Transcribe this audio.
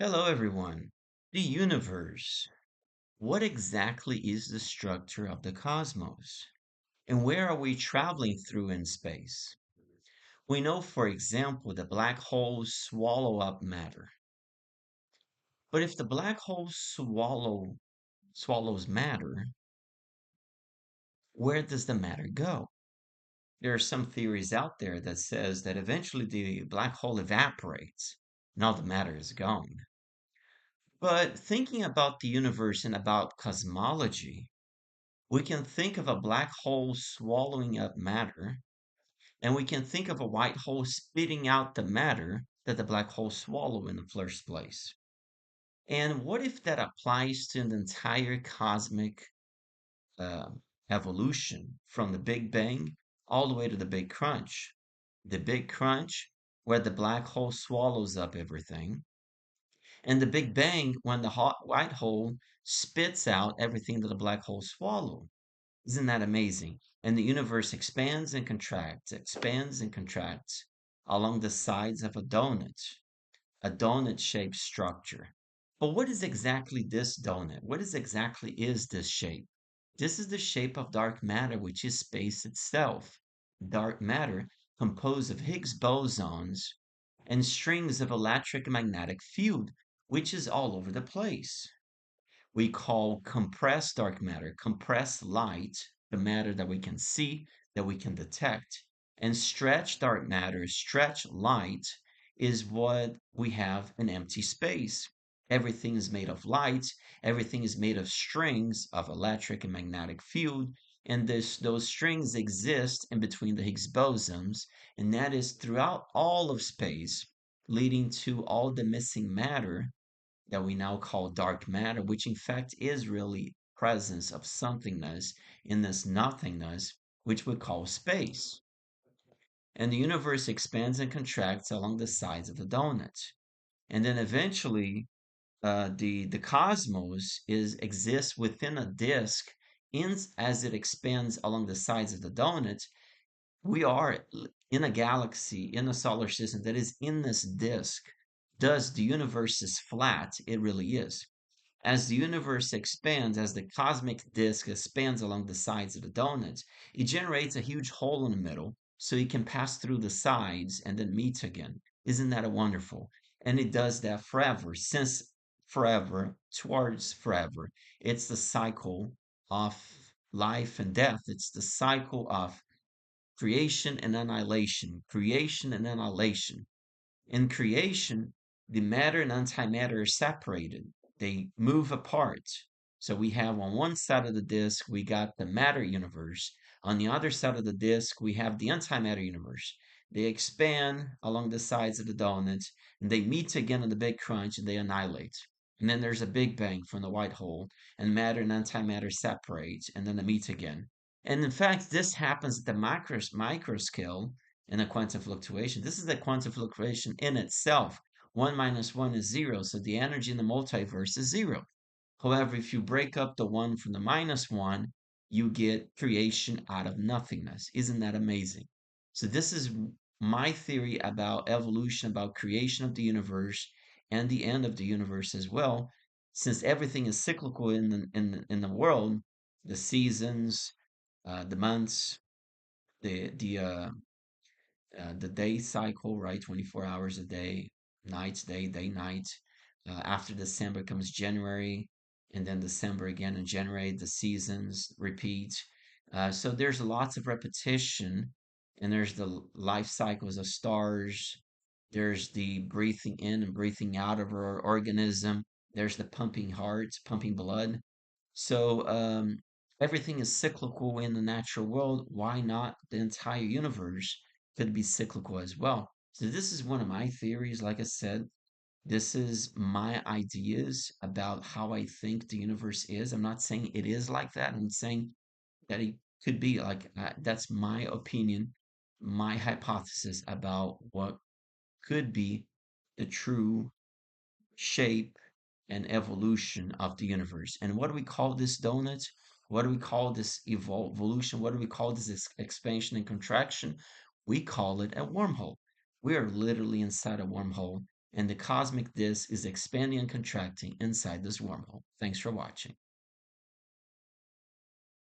Hello, everyone. The universe. What exactly is the structure of the cosmos? And where are we traveling through in space? We know, for example, that black holes swallow up matter. But if the black hole swallows matter, where does the matter go? There are some theories out there that says that eventually the black hole evaporates and all the matter is gone. But thinking about the universe and about cosmology, we can think of a black hole swallowing up matter, and we can think of a white hole spitting out the matter that the black hole swallowed in the first place. And what if that applies to the entire cosmic uh, evolution from the Big Bang all the way to the Big Crunch? The Big Crunch, where the black hole swallows up everything, and the Big Bang, when the hot white hole spits out everything that the black hole swallowed. Isn't that amazing? And the universe expands and contracts along the sides of a donut-shaped structure. But what is exactly this donut? What is exactly is this shape? This is the shape of dark matter, which is space itself. Dark matter composed of Higgs bosons and strings of electric magnetic field, which is all over the place. We call compressed dark matter, compressed light, the matter that we can see, that we can detect. And stretched dark matter, stretched light, is what we have in empty space. Everything is made of light, everything is made of strings of electric and magnetic field, and those strings exist in between the Higgs bosons, and that is throughout all of space, leading to all the missing matter that we now call dark matter, which in fact is really presence of somethingness in this nothingness, which we call space. And the universe expands and contracts along the sides of the donut. And then eventually, the cosmos exists within a disk. As it expands along the sides of the donut, we are in a galaxy, in a solar system that is in this disk. Thus, the universe is flat. It really is. As the universe expands, as the cosmic disk expands along the sides of the donut, it generates a huge hole in the middle so it can pass through the sides and then meet again. Isn't that a wonderful? And it does that forever, since forever towards forever. It's the cycle of life and death. It's the cycle of creation and annihilation, creation and annihilation. In creation, the matter and antimatter are separated. They move apart. So we have on one side of the disk, we got the matter universe. On the other side of the disk, we have the antimatter universe. They expand along the sides of the donut, and they meet again in the big crunch, and they annihilate. And then there's a big bang from the white hole, and matter and antimatter separate, and then they meet again. And in fact, this happens at the micro scale in a quantum fluctuation. This is a quantum fluctuation in itself. 1 minus 1 is 0, so the energy in the multiverse is 0. However, if you break up the 1 from the minus 1, you get creation out of nothingness. Isn't that amazing? So this is my theory about evolution, about creation of the universe and the end of the universe as well. Since everything is cyclical in the world, the seasons, the months, the day cycle, right? 24 hours a day, night, day, night. After December comes January, and then December again, and January, the seasons repeat. So there's lots of repetition, and there's the life cycles of stars. There's the breathing in and breathing out of our organism. There's the pumping heart, pumping blood. So everything is cyclical in the natural world. Why not the entire universe could be cyclical as well? So this is one of my theories. Like I said, this is my ideas about how I think the universe is. I'm not saying it is like that. I'm saying that it could be like that's my opinion, my hypothesis about what could be the true shape and evolution of the universe. And what do we call this donut? What do we call this evolution? What do we call this expansion and contraction? We call it a wormhole. We are literally inside a wormhole. and the cosmic disk is expanding and contracting inside this wormhole. Thanks for watching.